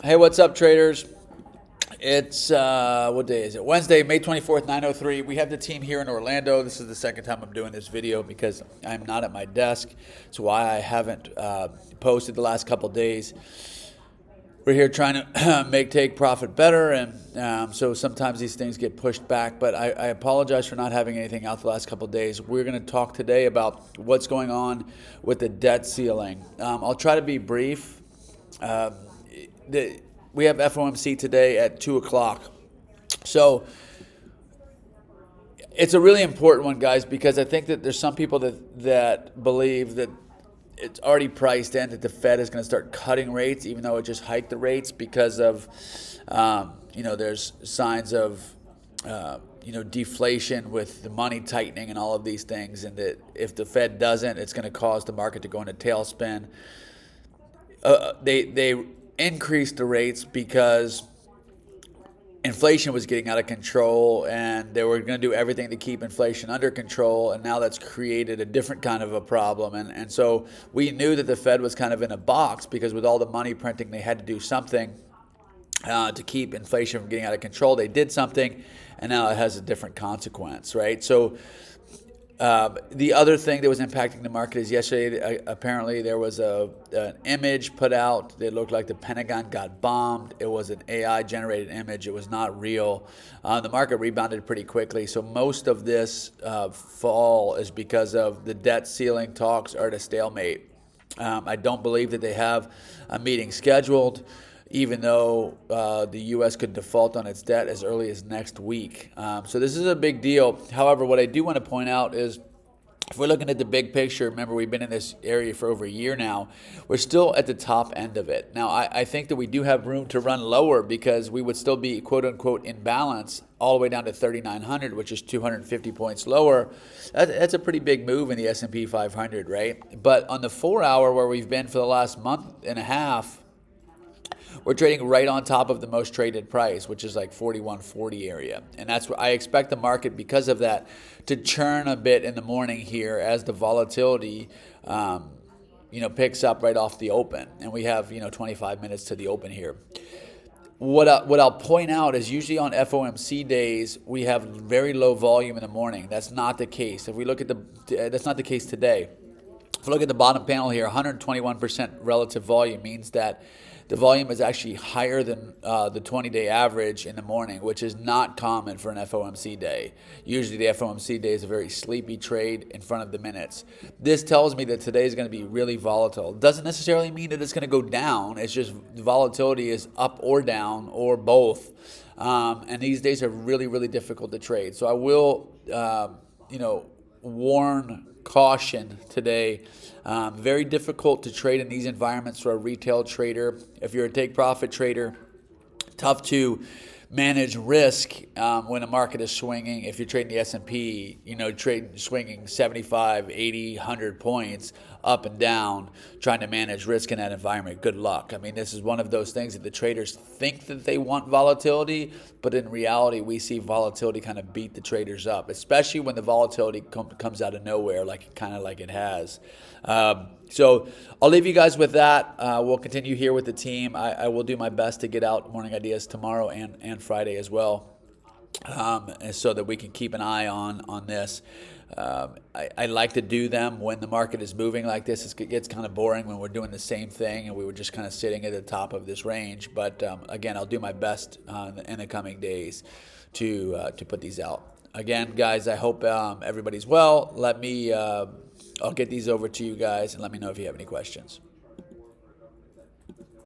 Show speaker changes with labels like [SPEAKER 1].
[SPEAKER 1] Hey, what's up, traders? It's what day is it? Wednesday, May 24th, 9:03. We have the team here in Orlando. This is the second time I'm doing this video because I'm not at my desk. It's why I haven't posted the last couple days. We're here trying to make take profit better, and so sometimes these things get pushed back. But I apologize for not having anything out the last couple days. We're going to talk today about what's going on with the debt ceiling. I'll try to be brief. Um, we have FOMC today at 2 o'clock. So it's a really important one, guys, because I think that there's some people that believe that it's already priced in that the Fed is going to start cutting rates, even though it just hiked the rates because of, there's signs of, deflation with the money tightening and all of these things. And that if the Fed doesn't, it's going to cause the market to go into tailspin. They increased the rates because inflation was getting out of control and they were going to do everything to keep inflation under control, and now that's created a different kind of a problem. And so we knew that the Fed was kind of in a box because with all the money printing, they had to do something to keep inflation from getting out of control. They did something, and now it has a different consequence, right? So the other thing that was impacting the market is yesterday, apparently there was an image put out that looked like the Pentagon got bombed. It was an AI-generated image. It was not real. The market rebounded pretty quickly. So most of this fall is because of the debt ceiling talks are at a stalemate. I don't believe that they have a meeting scheduled, even though the U.S. could default on its debt as early as next week. So this is a big deal. However, what I do want to point out is if we're looking at the big picture, remember we've been in this area for over a year now, we're still at the top end of it. Now, I think that we do have room to run lower because we would still be quote-unquote in balance all the way down to 3,900, which is 250 points lower. That's a pretty big move in the S&P 500, right? But on the 4-hour where we've been for the last month and a half, we're trading right on top of the most traded price, which is like 4140 area. And that's where I expect the market, because of that, to churn a bit in the morning here as the volatility, picks up right off the open. And we have, 25 minutes to the open here. What I'll point out is usually on FOMC days, we have very low volume in the morning. That's not the case. If we look at that's not the case today. If we look at the bottom panel here, 121% relative volume means that the volume is actually higher than the 20-day average in the morning, which is not common for an FOMC day. Usually the FOMC day is a very sleepy trade in front of the minutes. This tells me that today is going to be really volatile. It doesn't necessarily mean that it's going to go down. It's just volatility is up or down or both. And these days are really, really difficult to trade. So I will, warn caution today. Very difficult to trade in these environments for a retail trader. If you're a take profit trader, tough to manage risk when the market is swinging. If you're trading the S&P, swinging 75, 80, 100 points up and down, trying to manage risk in that environment. Good luck. I mean, this is one of those things that the traders think that they want volatility, but in reality, we see volatility kind of beat the traders up, especially when the volatility comes out of nowhere, like it has. So I'll leave you guys with that. We'll continue here with the team. I will do my best to get out morning ideas tomorrow and Friday as well, so that we can keep an eye on this. I like to do them when the market is moving like this. It gets kind of boring when we're doing the same thing and we were just kind of sitting at the top of this range. But again, I'll do my best in the coming days to put these out. Again, guys, I hope everybody's well. I'll get these over to you guys and let me know if you have any questions.